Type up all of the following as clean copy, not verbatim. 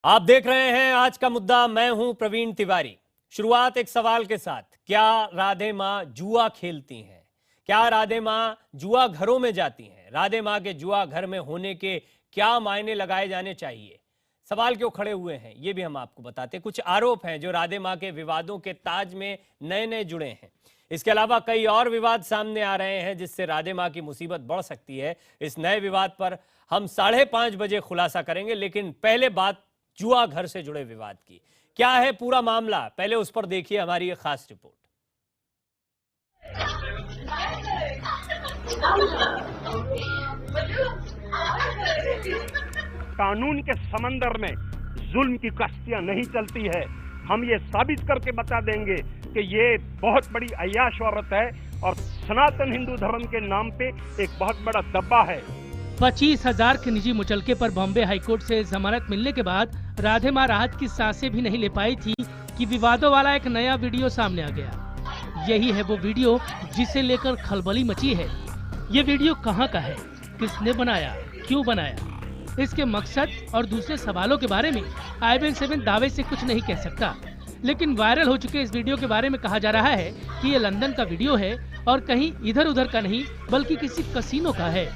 आप देख रहे हैं आज का मुद्दा। मैं हूं प्रवीण तिवारी। शुरुआत एक सवाल के साथ। क्या राधे मां जुआ खेलती हैं? क्या राधे मां जुआ घरों में जाती हैं? राधे मां के जुआ घर में होने के क्या मायने लगाए जाने चाहिए? सवाल क्यों खड़े हुए हैं ये भी हम आपको बताते हैं। कुछ आरोप हैं जो राधे मां के विवादों के ताज में नए नए जुड़े हैं। इसके अलावा कई और विवाद सामने आ रहे हैं जिससे राधे मां की मुसीबत बढ़ सकती है। इस नए विवाद पर हम 5:30 बजे खुलासा करेंगे, लेकिन पहले बात जुआ घर से जुड़े विवाद की। क्या है पूरा मामला, पहले उस पर देखिए हमारी एक खास रिपोर्ट। कानून के समंदर में जुल्म की कश्तियां नहीं चलती है। हम ये साबित करके बता देंगे कि ये बहुत बड़ी अय्याश औरत है और सनातन हिंदू धर्म के नाम पे एक बहुत बड़ा दब्बा है। 25,000 के निजी मुचलके पर बॉम्बे हाईकोर्ट से जमानत मिलने के बाद राधे मां राहत की सांसें भी नहीं ले पाई थी कि विवादों वाला एक नया वीडियो सामने आ गया। यही है वो वीडियो जिसे लेकर खलबली मची है। ये वीडियो कहां का है, किसने बनाया, क्यों बनाया, इसके मकसद और दूसरे सवालों के बारे में IBN7 दावे से कुछ नहीं कह सकता। लेकिन वायरल हो चुके इस वीडियो के बारे में कहा जा रहा है कि ये लंदन का वीडियो है और कहीं इधर उधर का नहीं बल्कि किसी कसीनो का है।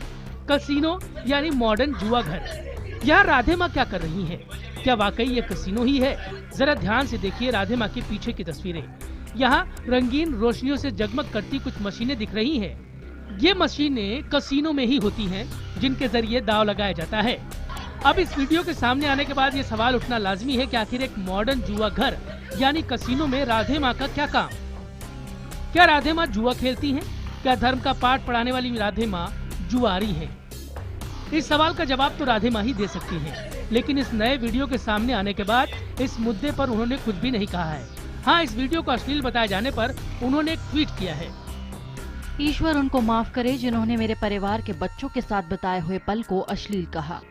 कसीनो यानी मॉडर्न जुआ घर। यहाँ राधे माँ क्या कर रही है? क्या वाकई ये कसीनो ही है? जरा ध्यान से देखिए राधे माँ के पीछे की तस्वीरें। यहाँ रंगीन रोशनियों से जगमग करती कुछ मशीनें दिख रही हैं। ये मशीनें कसीनो में ही होती हैं जिनके जरिए दांव लगाया जाता है। अब इस वीडियो के सामने आने के बाद ये सवाल उठना लाजमी है कि आखिर एक मॉडर्न जुआ घर यानी कसीनो में राधे माँ का क्या काम? क्या राधे माँ जुआ खेलती हैं? क्या धर्म का पाठ पढ़ाने वाली राधे माँ जुआरी है? इस सवाल का जवाब तो राधे माँ ही दे सकती हैं। लेकिन इस नए वीडियो के सामने आने के बाद इस मुद्दे पर उन्होंने कुछ भी नहीं कहा है। हाँ, इस वीडियो को अश्लील बताए जाने पर उन्होंने एक ट्वीट किया है। ईश्वर उनको माफ करे जिन्होंने मेरे परिवार के बच्चों के साथ बताए हुए पल को अश्लील कहा।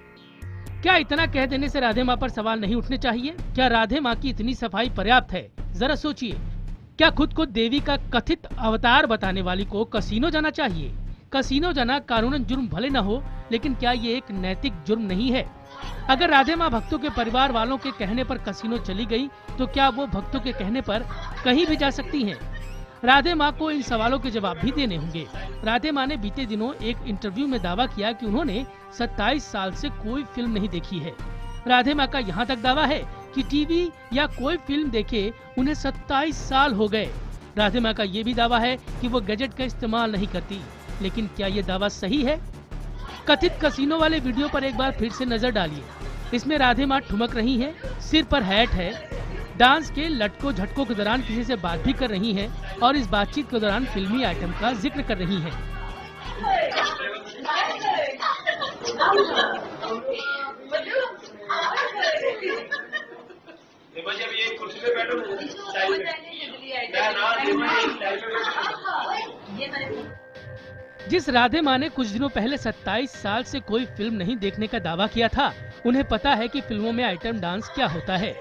क्या इतना कह देने से राधे माँ पर सवाल नहीं उठने चाहिए? क्या राधे माँ की इतनी सफाई पर्याप्त है? जरा सोचिए, क्या खुद को देवी का कथित अवतार बताने वाली को कसीनो जाना चाहिए? कसीनो जाना कानूनन जुर्म भले न हो, लेकिन क्या ये एक नैतिक जुर्म नहीं है? अगर राधे माँ भक्तों के परिवार वालों के कहने पर कसीनो चली गई, तो क्या वो भक्तों के कहने पर कहीं भी जा सकती हैं? राधे माँ को इन सवालों के जवाब भी देने होंगे। राधे माँ ने बीते दिनों एक इंटरव्यू में दावा किया कि उन्होंने 27 साल से कोई फिल्म नहीं देखी है। राधे माँ का यहाँ तक दावा है कि टीवी या कोई फिल्म देखे उन्हें 27 साल हो गए। राधे माँ का ये भी दावा है कि वो गैजेट का इस्तेमाल नहीं करती। लेकिन क्या ये दावा सही है? कथित कसीनो वाले वीडियो पर एक बार फिर से नजर डालिए। इसमें राधे माँ ठुमक रही हैं, सिर पर हैट है, डांस के लटकों झटकों के दौरान किसी से बात भी कर रही हैं और इस बातचीत के दौरान फिल्मी आइटम का जिक्र कर रही हैं। जिस राधे माँ ने कुछ दिनों पहले 27 साल से कोई फिल्म नहीं देखने का दावा किया था, उन्हें पता है कि फिल्मों में आइटम डांस क्या होता है।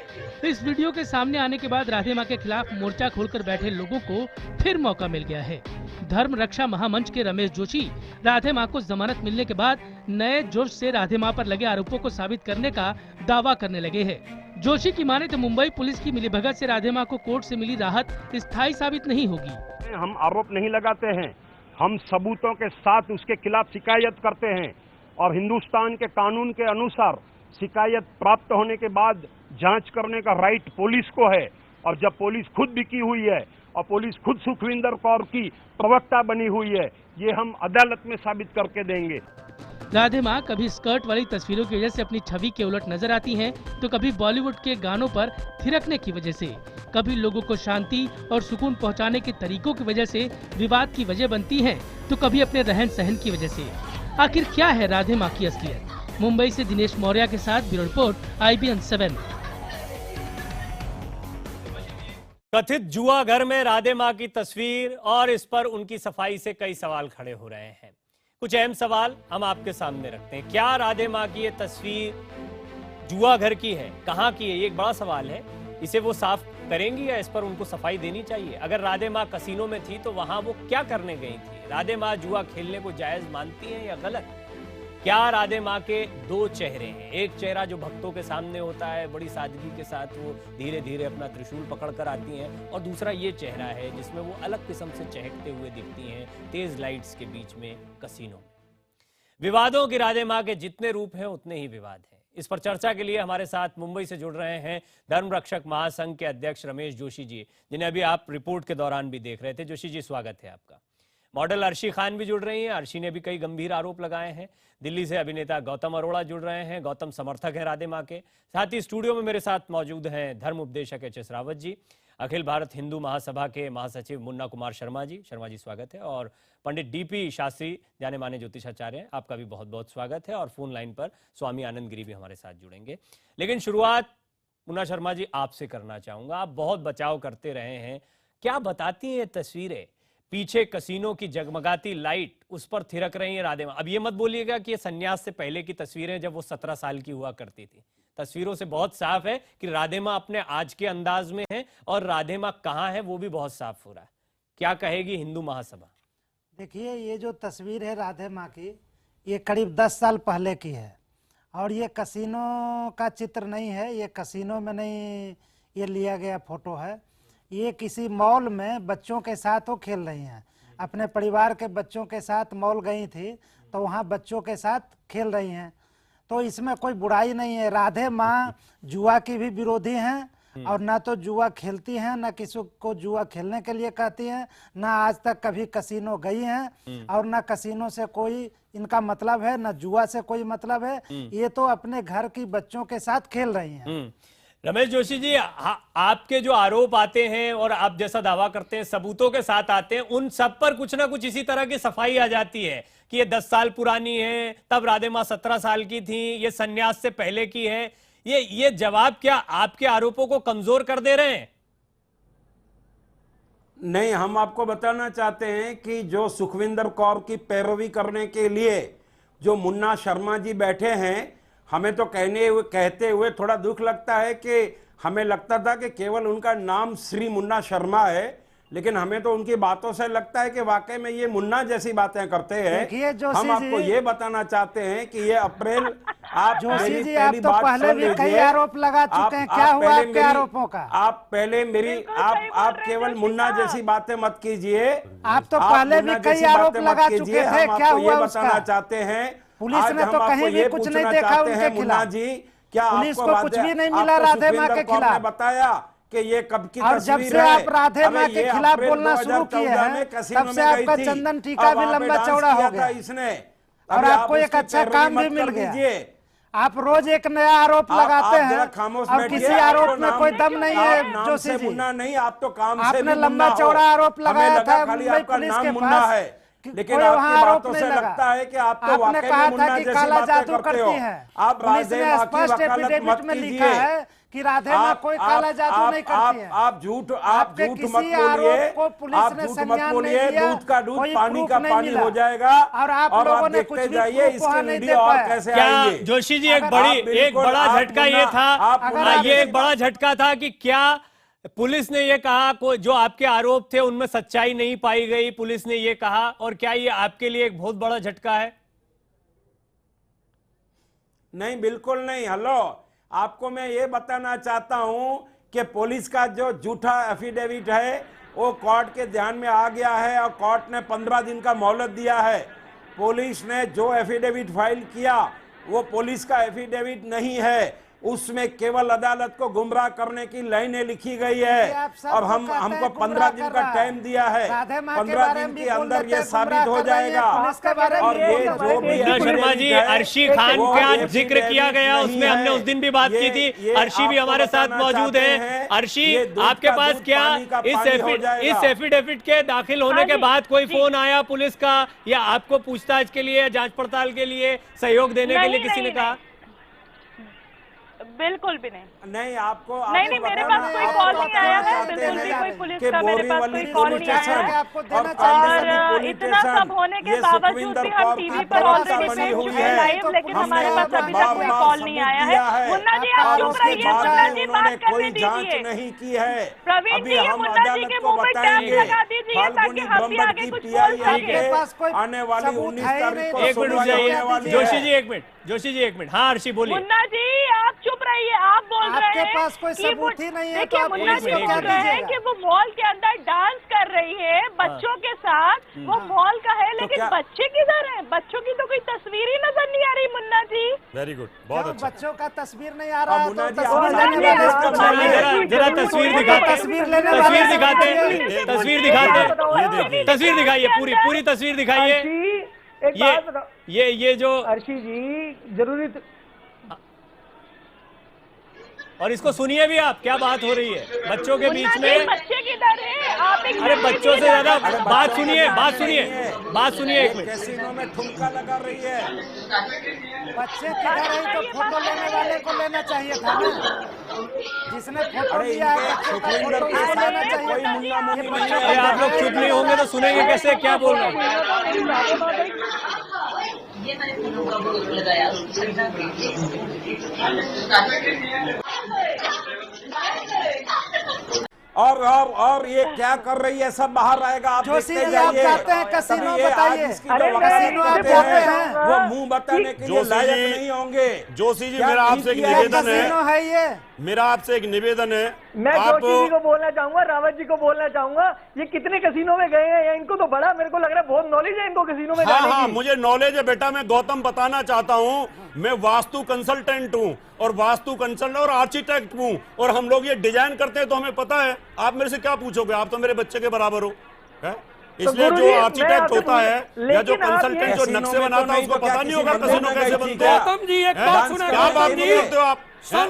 इस वीडियो के सामने आने के बाद राधे माँ के खिलाफ मोर्चा खोलकर बैठे लोगों को फिर मौका मिल गया है। धर्म रक्षा महामंच के रमेश जोशी राधे माँ को जमानत मिलने के बाद नए जोश से राधे माँ पर लगे आरोपों को साबित करने का दावा करने लगे हैं। जोशी की माने तो मुंबई पुलिस की मिलीभगत से राधे माँ को कोर्ट से मिली राहत स्थायी साबित नहीं होगी। हम आरोप नहीं लगाते हैं, हम सबूतों के साथ उसके खिलाफ शिकायत करते हैं और हिंदुस्तान के कानून के अनुसार शिकायत प्राप्त होने के बाद जांच करने का राइट पुलिस को है। और जब पुलिस खुद बिकी हुई है और पुलिस खुद सुखविंदर कौर की प्रवक्ता बनी हुई है, ये हम अदालत में साबित करके देंगे। राधे माँ कभी स्कर्ट वाली तस्वीरों की वजह से अपनी छवि के उलट नजर आती हैं, तो कभी बॉलीवुड के गानों पर थिरकने की वजह से, कभी लोगों को शांति और सुकून पहुंचाने के तरीकों की वजह से विवाद की वजह बनती हैं, तो कभी अपने रहन सहन की वजह से। आखिर क्या है राधे माँ की असलियत? मुंबई से दिनेश मौर्य के साथ ब्यूरो रिपोर्ट IBN7। कथित जुआ घर में राधे माँ की तस्वीर और इस पर उनकी सफाई से कई सवाल खड़े हो रहे हैं। कुछ अहम सवाल हम आपके सामने रखते हैं। क्या राधे माँ की ये तस्वीर जुआ घर की है? कहाँ की है? ये एक बड़ा सवाल है। इसे वो साफ करेंगी या इस पर उनको सफाई देनी चाहिए? अगर राधे माँ कसीनो में थी तो वहां वो क्या करने गई थी? राधे माँ जुआ खेलने को जायज मानती हैं या गलत? क्या राधे माँ के दो चेहरे हैं? एक चेहरा जो भक्तों के सामने होता है, बड़ी सादगी के साथ वो धीरे धीरे अपना त्रिशूल पकड़कर आती हैं, और दूसरा ये चेहरा है जिसमें वो अलग किस्म से चहकते हुए दिखती हैं तेज लाइट्स के बीच में कसीनो में। विवादों की राधे माँ के जितने रूप हैं उतने ही विवाद हैं। इस पर चर्चा के लिए हमारे साथ मुंबई से जुड़ रहे हैं धर्म रक्षक महासंघ के अध्यक्ष रमेश जोशी जी, जिन्हें अभी आप रिपोर्ट के दौरान भी देख रहे थे। जोशी जी, स्वागत है आपका। मॉडल अर्शी खान भी जुड़ रही हैं। अर्शी ने भी कई गंभीर आरोप लगाए हैं। दिल्ली से अभिनेता गौतम अरोड़ा जुड़ रहे हैं। गौतम समर्थक हैं राधे माँ के। साथ ही स्टूडियो में मेरे साथ मौजूद हैं धर्म उपदेशक एच.एस. रावत जी, अखिल भारत हिंदू महासभा के महासचिव मुन्ना कुमार शर्मा जी, स्वागत है। और पंडित डी.पी. शास्त्री, जाने माने ज्योतिषाचार्य हैं, आपका भी बहुत बहुत स्वागत है। और फोन लाइन पर स्वामी आनंद गिरी भी हमारे साथ जुड़ेंगे। लेकिन शुरुआत मुन्ना शर्मा जी आपसे करना चाहूंगा। आप बहुत बचाव करते रहे हैं, क्या बताती हैं तस्वीरें? पीछे कसीनो की जगमगाती लाइट, उस पर थिरक रही है राधे माँ। अब ये मत बोलिएगा कि ये संन्यास से पहले की तस्वीरें जब वो 17 साल की हुआ करती थी। तस्वीरों से बहुत साफ है कि राधे माँ अपने आज के अंदाज में है, और राधे माँ कहाँ है वो भी बहुत साफ हो रहा है। क्या कहेगी हिंदू महासभा? देखिए, ये जो तस्वीर है राधे माँ की, ये करीब 10 साल पहले की है, और ये कसीनो का चित्र नहीं है, ये कसीनो में नहीं ये लिया गया फोटो है। ये किसी मॉल में बच्चों के साथ वो खेल रही हैं, अपने परिवार के बच्चों के साथ मॉल गई थी, तो वहाँ बच्चों के साथ खेल रही हैं। तो इसमें कोई बुराई नहीं है। राधे माँ जुआ की भी विरोधी हैं, और ना तो जुआ खेलती हैं, ना किसी को जुआ खेलने के लिए कहती हैं, ना आज तक कभी कसीनो गई हैं, और ना कसीनो से कोई इनका मतलब है, ना जुआ से कोई मतलब है। ये तो अपने घर की बच्चों के साथ खेल रही हैं। रमेश जोशी जी, आपके जो आरोप आते हैं और आप जैसा दावा करते हैं, सबूतों के साथ आते हैं, उन सब पर कुछ ना कुछ इसी तरह की सफाई आ जाती है कि ये 10 साल पुरानी है, तब राधे माँ 17 साल की थी, ये संन्यास से पहले की है। ये जवाब क्या आपके आरोपों को कमजोर कर दे रहे हैं? नहीं, हम आपको बताना चाहते हैं कि जो सुखविंदर कौर की पैरवी करने के लिए जो मुन्ना शर्मा जी बैठे हैं, हमें तो कहते हुए थोड़ा दुख लगता है कि हमें लगता था कि केवल उनका नाम श्री मुन्ना शर्मा है, लेकिन हमें तो उनकी बातों से लगता है कि वाकई में ये मुन्ना जैसी बातें करते हैं। हम आपको ये बताना चाहते हैं कि ये अप्रैल आप जोशी जी, आप तो पहले भी कई आरोप लगा चुके हैं, क्या हुआ आपके आरोपों का? आप पहले मेरी आप केवल मुन्ना जैसी बातें मत कीजिए। आप तो पहले भी कई आरोप लगा चुके थे, क्या हुआ उसका? बताना चाहते हैं, पुलिस ने तो कहीं भी कुछ नहीं देखा उनके खिलाफ जी। क्या पुलिस को कुछ भी नहीं मिला राधे माँ के खिलाफ? बताया कि ये कब की और जब से आप राधे माँ के खिलाफ बोलना शुरू किए हैं, तब से आपका चंदन टीका भी लंबा चौड़ा हो गया इसने, और आपको एक अच्छा काम भी मिल गया। आप रोज एक नया आरोप लगाते हैं, और किसी आरोप में कोई दम नहीं है जोशी जी। नहीं, आप तो काम से आपने लंबा चौड़ा आरोप लगाया था मुंबई पुलिस के पास, लेकिन आपकी बातों से लगता है कि आप तो वाकई में मुन्ना जैसी बातें करते हो। आप राधे माँ की वकालत मत कीजिए कि राधे माँ कोई काला जादू नहीं करती है। आप झूठ मत बोलिए, दूध का दूध, पानी का पानी हो जाएगा, और आप देखते जाइए इसके वीडियो और कैसे आएंगे। जोशी जी, एक बड़ा झटका ये था, ये एक बड़ा झटका था कि क्या पुलिस ने ये कहा जो आपके आरोप थे उनमें सच्चाई नहीं पाई गई, पुलिस ने ये कहा, और क्या ये आपके लिए एक बहुत बड़ा झटका है? नहीं, बिल्कुल नहीं। हेलो, आपको मैं ये बताना चाहता हूं कि पुलिस का जो झूठा एफिडेविट है वो कोर्ट के ध्यान में आ गया है, और कोर्ट ने 15 दिन का मोहलत दिया है। पुलिस ने जो एफिडेविट फाइल किया वो पुलिस का एफिडेविट नहीं है, उसमें केवल अदालत को गुमराह करने की लाइनें लिखी गई है, और हमको 15 दिन का टाइम दिया है। 15 दिन के अंदर ये साबित हो जाएगा। और ये जो भी शर्मा जी, अर्शी खान का जिक्र किया गया, उसमें हमने उस दिन भी बात की थी। अर्शी भी हमारे साथ मौजूद है। अर्शी, आपके पास क्या इस एफिडेविट के दाखिल होने के बाद कोई फोन आया पुलिस का, या आपको पूछताछ के लिए, जांच पड़ताल के लिए सहयोग देने के लिए किसी ने कहा? बिल्कुल भी नहीं। नहीं आपको नहीं, मेरे पास कोई कॉल नहीं आया है, बिल्कुल भी कोई पुलिस का मेरे पास कोई कॉल नहीं आया है। और इतना सब होने के बावजूद भी हम टीवी पर ऑलरेडी देख चुके हैं लाइव, लेकिन हमारे पास अभी तक कोई कॉल नहीं आया है। मुन्ना जी आप चुप रहिए, मुन्ना जी बात करने दीजिए। नहीं की है प्रवीण जी, ये मुन्ना जी के मुंह पर टैप लगा दीजिए ताकि हम भी आगे कुछ बोल सकें। आने वाली 19 तारीख को एक मिनट रुक जाइए जोशी जी, एक मिनट जोशी जी, एक मिनट। हाँ अर्शी बोलिए। मुन्ना जी आप चुप रहिए, आप बोल रहे हैं आपके पास कोई सबूत ही नहीं है, देखिए तो मुन्ना जी एक बोल रहे हैं कि वो मॉल के अंदर डांस कर रही है बच्चों के साथ, वो मॉल का है, लेकिन बच्चे किधर हैं? बच्चों की तो कोई तस्वीर ही नजर नहीं आ रही मुन्ना जी। वेरी गुड, बहुत अच्छा। बच्चों का तस्वीर नहीं आ रहा है, मुन्ना तो जी, तस्वीर आप लेने वाले इसको चाहिए। जरा तस्वीर दिखाते, तस्वीर लेने तस्वीर वाले दिखाते, चाहिए। तस्वीर दिखाते, तस्वीर दिखाइए, पूरी तस्वीर दिखाइए। ये जो अर्शी जी जरूरी और इसको सुनिए भी आप, क्या बात हो रही है बच्चों के बीच मुन्ना जी, में। बच्चे किधर हैं? आप एक अरे मिनट बच्चों से दीजिए ज्यादा ना। बात सुनिए, बात सुनिए एक मिनट। कैसीनो में ठुमका लगा रही है। बच्चे किधर है तो फोटो लेने वाले को लेना चाहिए था ना, जिसने फोटो लिया है बच्चों का फोटो उसको लेना चाहिए। कोई मुन्ना मुन्नी ये नहीं बच्चों अरे आप लोग चुप नहीं होंगे तो सुनेंगे कैसे, क्या बोल रहे हैं? ये मैंने फोटो का वो लगाया और ये क्या कर रही है सब बाहर आएगा, आप जोशी देखते जी, आप जाइए। जाते हैं कसीनो, तभी ये बताइए। आज इसकी अरे जो कसीनो आप वकालत जाते करते हैं? वो मुंह बताने के लिए जोशी लायक जी, नहीं होंगे। जोशी जी क्या मेरा आपसे एक किया निवेदन कसीनो है, है ये। मेरा आपसे एक निवेदन है। मैं आप जोशी जी को बोलना चाहूंगा, रावत जी को बोलना चाहूंगा, ये कितने कसीनो में गए हैं या इनको तो बड़ा मेरे को लग रहा है बहुत नॉलेज है इनको कसीनो में जाने हाँ, की। मुझे नॉलेज है बेटा। मैं गौतम बताना चाहता हूँ, मैं वास्तु कंसल्टेंट हूँ और वास्तु कंसल्टेंट और आर्किटेक्ट हूँ, और हम लोग ये डिजाइन करते हैं तो हमें पता है। आप मेरे से क्या पूछोगे? आप तो मेरे बच्चे के बराबर हो, है? इसलिए जो आर्किटेक्ट होता है या जो कंसल्टेंट जो नक्शे बनाता है उसको पता नहीं होगा कसीनो कैसे बनते हैं। गौतम जी एक बात सुने, क्या बात करते हो आप? आप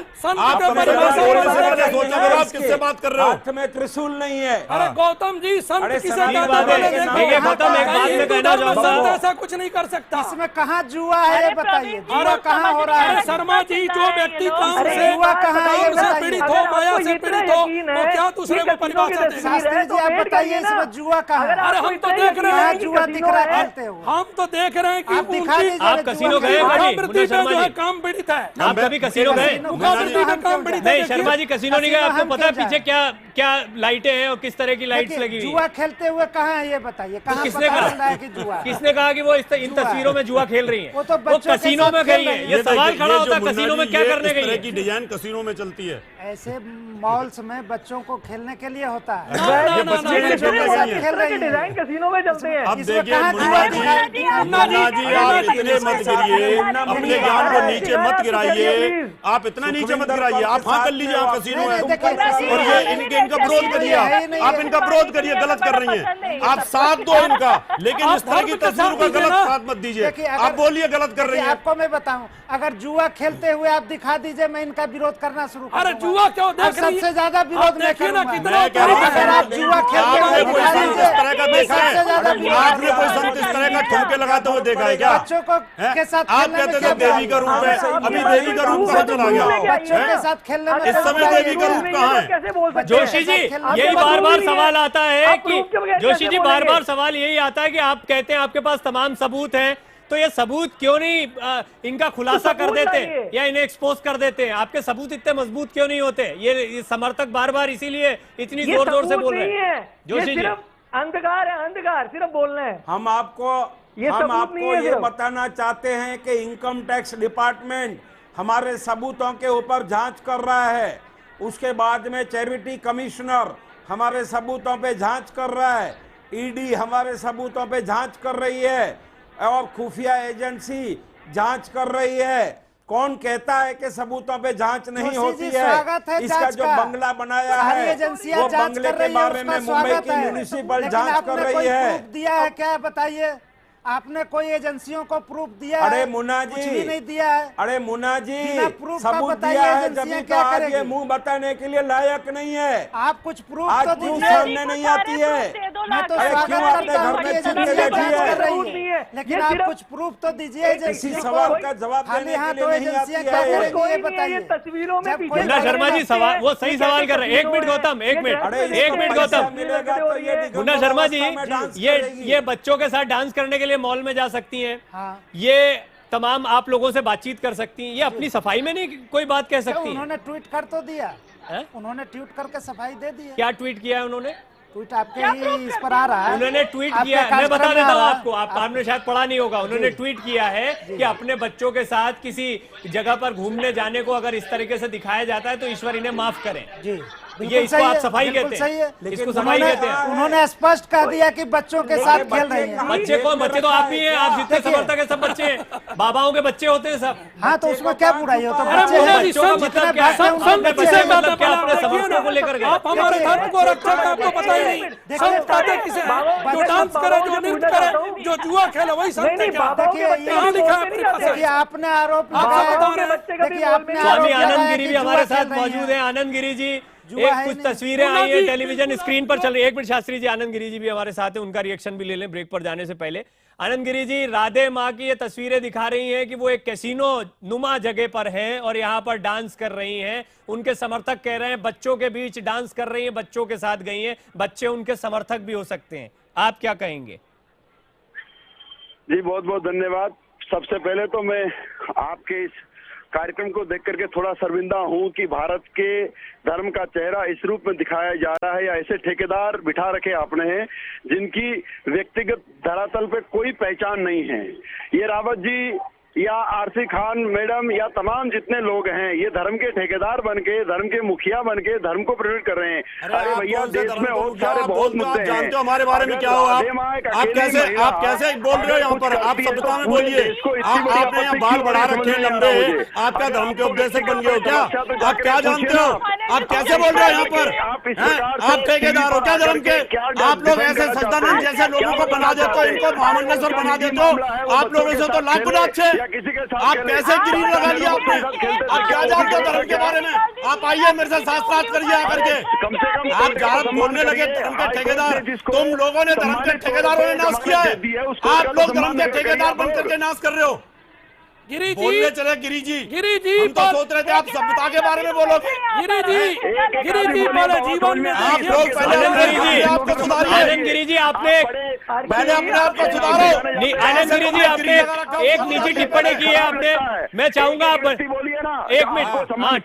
किससे बात कर रहे हो? हाथ में त्रिशूल नहीं है। अरे गौतम जी संत अरे किसे सनातन कहते हैं? वाले देखो, देखिए गौतम, एक बात मैं कहना चाहूंगा। संत ऐसा कुछ नहीं कर सकता। इसमें कहाँ जुआ है ये अरे बताइए, प्रवीण जी, जुआ कहाँ हो रहा अरे है? शर्मा जी, जो व्यक्ति काम अरे से जुआ कहाँ है ये काम से बताइए। पीड़ित हो, माया से पीड़ित हो, तो क्या दूसरे को परिभाषा देगा? शास्त्री जी आप बताइए इसमें जुआ कहाँ है? अरे हम तो देख रहे कहाँ हैं, जुआ दिख रहा है खेलते हुए? हम तो देख रहे हैं कि आप दिखा उनकी दीजिए आप कसीनो गए जुआ भाजी? कहाँ है? मुन्ना शर्मा जो है जी, काम पीड़ित है। आप कभी कसीनो गए? मुखाग्रती का काम पीड़ित है। नहीं शर्मा जी, कसीनो नहीं गए। आपको हम पता है क्यों पीछे क्या क्या लाइटें हैं और किस तरह की लाइट्स देखिए, लगी हुई जुआ हैं? खेलते हुए कहाँ है ये बताइए, कहाँ किसने पता कहा? चल रहा है कि जुआ है? किसने कहा कि वो इन जुआ तस्वीरों में जुआ खेल रही हैं? वो तो वो बच्चों के कसीनो साथ में खेल गई रही हैं। हैं। ये सवाल खड़ा होता है जो कसीनो में मुन्ना क्या जी, करने इस गई तरह हैं? की डिजाइन कसीनो में चलती है। ऐसे मॉल्स में बच्चों को खेलने के लिए होता है। ये बच्चे बच्चे खेल के रही साथ हैं। खेल रही हैं। डिजाइन कसीनो में चलते हैं। अब इसमें देखिए कहाँ मुन्ना जुआ जी, दिखाई- मुन्ना जी आप इतने मत गिरिए, अपने ज्ञान को नीचे मत गिराइए। आप इतना नीचे मत गिराइए। आप हाँ कर लीजिए, आप कसीनो है और ये इनका विरोध करिए। आप इनका विरोध करिए, गलत कर रही हैं आप। साथ दो इनका, लेकिन इस तरह की तस्वीरों का गलत साथ मत दीजिए। देखिए, आप बोलिए गलत कर रही देखिए, हैं। आपको मैं बताऊं, अगर जुआ खेलते हुए आप दिखा दीजिए, मैं इनका विरोध करना शुरू कर अरे दूंगा। जुआ क्यों अब देख रही है? सबसे ज्यादा आप विरोध मैं देखिए ना करूंगा। कितना मैं कह रहा हूं, अगर आप जुआ खेलते हुए आपने कोई दिखा संत इस दीजिए, तरह का मैं देखा सबसे है? ज्यादा विरोध आपने कोई संत इस तरह का ठुमके लगाते हुए देखा है क्या? बच्चों को हैं? के साथ आप खेलने में कहते क्या थे देवी का रूप है, अभी देवी का रूप कहाँ चला गया? बच्चों के साथ खेलने में इस तो समय क्या देवी का रूप कहाँ है? कैसे बोल सकते हैं? जोशी जी, खेलने यही में बार बार नहीं है। सवाल आता है आप कि प्रूफ के बगैर जोशी कैसे जी, बार बोलेंगे? बार सवाल यही आता है कि आप कहते हैं आपके पास तमाम सबूत हैं, तो ये सबूत क्यों नहीं इनका खुलासा कर सबूत देते लाइए। या इन्हें एक्सपोज कर देते हैं? आपके सबूत इतने मजबूत क्यों नहीं होते? ये समर्थक बार बार इसीलिए इतनी ये जोर जोर से सबूत बोल रहे नहीं हैं। है, ये जोशी जी, सिर्फ अंधकार है, अंधकार सिर्फ बोलना है। हम आपको ये सबूत नहीं है ये सिर्फ। बताना चाहते हैं कि इनकम टैक्स डिपार्टमेंट हमारे सबूतों के ऊपर जांच कर रहा है। उसके बाद में चैरिटी कमिश्नर हमारे सबूतों पे जांच कर रहा है। ईडी हमारे सबूतों पे जांच कर रही है और खुफिया एजेंसी जांच कर रही है। कौन कहता है कि सबूतों पे जांच नहीं जोशी होती जी, स्वागत है इसका जांच जो का। बंगला बनाया सारी है एजेंसियां वो जांच बंगले कर के रही है, बारे उसका में मुंबई स्वागत की है। म्यूनिसिपल लेकिन जांच आपने कर रही कोई है। प्रूफ दिया है क्या बताइए? आपने कोई एजेंसियों को प्रूफ दिया अरे है? मुन्ना जी, कुछ भी नहीं दिया है। अरे मुन्ना जी, बिना प्रूफ का सबूत बताइए दिया है, एजेंसियां जब क्या तो आज ये करेगी? मुंह बताने के लिए लायक नहीं है। आप कुछ प्रूफ आज तो प्रूफ दीजिए। सामने नहीं आती है। मैं तो अरे स्वागत क्यों आपने करता हूं घर कि में एजेंसियां चुनरी जांच बैठी है? कर रही है, लेकिन आप कुछ प्रूफ तो दीजिए इसी एजेंसियों सवाल को। का जवाब खाली देने हाँ के तो लिए नहीं एजेंसियां आती क्या है। करेगी ये बताइए। तस्वीरों में जब पीछे कोई मुन्ना शर्मा जी सवाल वो सही सवाल कर रहे हैं। एक मिनट गौतम, एक मिनट, अरे एक मिनट गौतम। मिलेगा तो ये मुन्ना शर्मा जी, ये ये बच्चों के साथ डांस करने के लिए मॉल में जा सकती हैं, हाँ। ये तमाम आप लोगों से बातचीत कर सकती हैं, ये अपनी सफाई में नहीं कोई बात कह सकती हैं। उन्होंने ट्वीट कर तो दिया हैं? उन्होंने ट्वीट करके सफाई दे दी है। क्या ट्वीट किया है उन्होंने? ट्वीट आपके ही इस पर आ रहा है। उन्होंने ट्वीट आपके किया है, मैं बता कार्यक्रम में देता आ हूं रहा है। आपको, आपने शायद पढ़ा नहीं होगा। उन्होंने ट्वीट किया है कि अपने बच्चों के साथ किसी जगह पर घूमने जाने को अगर इस तरीके से दिखाया जाता है तो ईश्वर इन्हें माफ करें। जी ये इसको आप सफाई कहते हैं, इसको सफाई कहते हैं। उन्होंने स्पष्ट कह दिया कि बच्चों के साथ खेल रही हैं। बच्चे कौन? बच्चे तो आप भी हैं, आप जितने समर्थक हैं सब बच्चे हैं, बाबाओं के बच्चे होते हैं सब। हाँ तो उसमें क्या बुराई हो? तो अरे बच्चे मुन्ना हैं। जी, सब मतलब क्या है? अपने बच्चे का मतलब क्या? अपने समर्थकों को लेकर गए। आप हमारे धर्म को रक्षक, आपको पता ही नहीं। संत कहते किसे जो डांस करे, जो नृत्य करे, जो जुआ खेले वही संत है क्या? कहाँ लिखा है अपने पास? देखिए आपने आरोप आप लगाया। बता रहे हैं। देखिए आपने स्वामी आरोप आनंद लगाया गिरी कि भी हमारे जुआ साथ खेल रही मौजूद हैं। है। आनंद गिरी जी, जुआ एक है कुछ नहीं। तस्वीरें आई हैं टेलीविजन स्क्रीन पर चल रही है। एक मिनट शास्त्री जी, आनंद गिरी जी भी हमारे साथ हैं, उनका रिएक्शन भी ले लें ब्रेक पर जाने से पहले। आनंद गिरी जी, राधे माँ की ये तस्वीरें दिखा रही हैं कि वो एक कैसीनो नुमा जगह पर हैं और यहाँ पर डांस कर रही हैं। उनके समर्थक कह रहे हैं बच्चों के बीच डांस कर रही हैं, बच्चों के साथ गई हैं, बच्चे उनके समर्थक भी हो सकते हैं। आप क्या कहेंगे? जी बहुत बहुत धन्यवाद। सबसे पहले तो मैं आपके इस कार्यक्रम को देख करके थोड़ा शर्मिंदा हूं कि भारत के धर्म का चेहरा इस रूप में दिखाया जा रहा है, या ऐसे ठेकेदार बिठा रखे आपने हैं जिनकी व्यक्तिगत धरातल पे कोई पहचान नहीं है। ये रावत जी या आरसी खान मैडम या तमाम जितने लोग हैं, ये धर्म के ठेकेदार बनके, धर्म के मुखिया बनके धर्म को प्रमोट कर रहे हैं। अरे भैया, देश में बहुत सारे बहुत मुद्दे हैं। जानते हो हमारे बारे में क्या हो? आप कैसे बोल रहे हो यहाँ पर? आप सभ्यता में बोलिए। आपने यहाँ बाल बढ़ा रखे हैं लंबे, आप क्या धर्म के उपदेशक बन गए हो क्या? आप क्या जानते हो? आप कैसे बोल रहे हो यहाँ पर? आप ठेकेदार हो क्या धर्म के? आप लोग ऐसे सच्चिदानंद जैसे लोगों को बना देते हो, इनको महामंडलेश्वर बना देते हो। आप लोगों से तो लाख गुना अच्छे। आप कैसे गिरी लगा लिया आपने? आप क्या जानते हो धर्म के बारे में? आप आइए मेरे से शास्त्रार्थ करिए आकर के। आप जहाँ बोलने लगे धर्म के ठेकेदार, तुम लोगों ने धर्म के ठेकेदारों ने नाश किया है। आप लोग धर्म के ठेकेदार बनकर के नाश कर रहे हो। गिरी जी बोलने चले गिरी जी, हम तो सोच रहे थे आप सभ्यता के बारे में बोलोगे। गिरी जी बोले जीवन में आप लोग पहले आपको सुधारिए। आनंद गिरी जी, आपने पहले अपने आप को सुधारो। आनंद गिरी जी, आपने एक निजी टिप्पणी की है आपने। मैं चाहूंगा आप एक मिनट, हाँ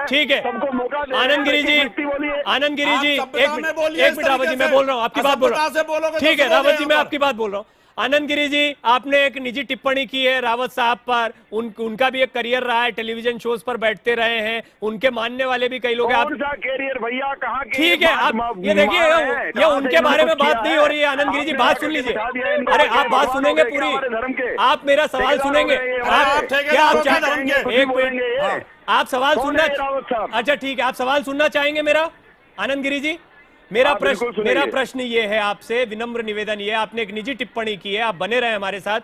ठीक है। आनंद गिरी जी, एक मिनट रावत जी, मैं बोल रहा हूँ, आपकी बात बोल रहा हूँ। ठीक है रावत जी, मैं आपकी बात बोल रहा हूँ। आनंद गिरी जी, आपने एक निजी टिप्पणी की है रावत साहब पर। उनका भी एक करियर रहा है, टेलीविजन शोज पर बैठते रहे हैं, उनके मानने वाले भी कई लोग हैं। आप कैरियर भैया कहाँ? ठीक है, आप ये देखिए, ये उनके बारे में बात नहीं हो रही है। आनंद गिरी जी, बात सुन लीजिए। अरे आप बात सुनेंगे पूरी? आप मेरा सवाल सुनेंगे? क्या आप चाहते? एक मिनट, आप सवाल सुनना? अच्छा ठीक है, आप सवाल सुनना चाहेंगे मेरा? आनंद गिरी जी, मेरा प्रश्न ये है आपसे, विनम्र निवेदन ये है, आपने एक निजी टिप्पणी की है, आप बने रहे हमारे साथ।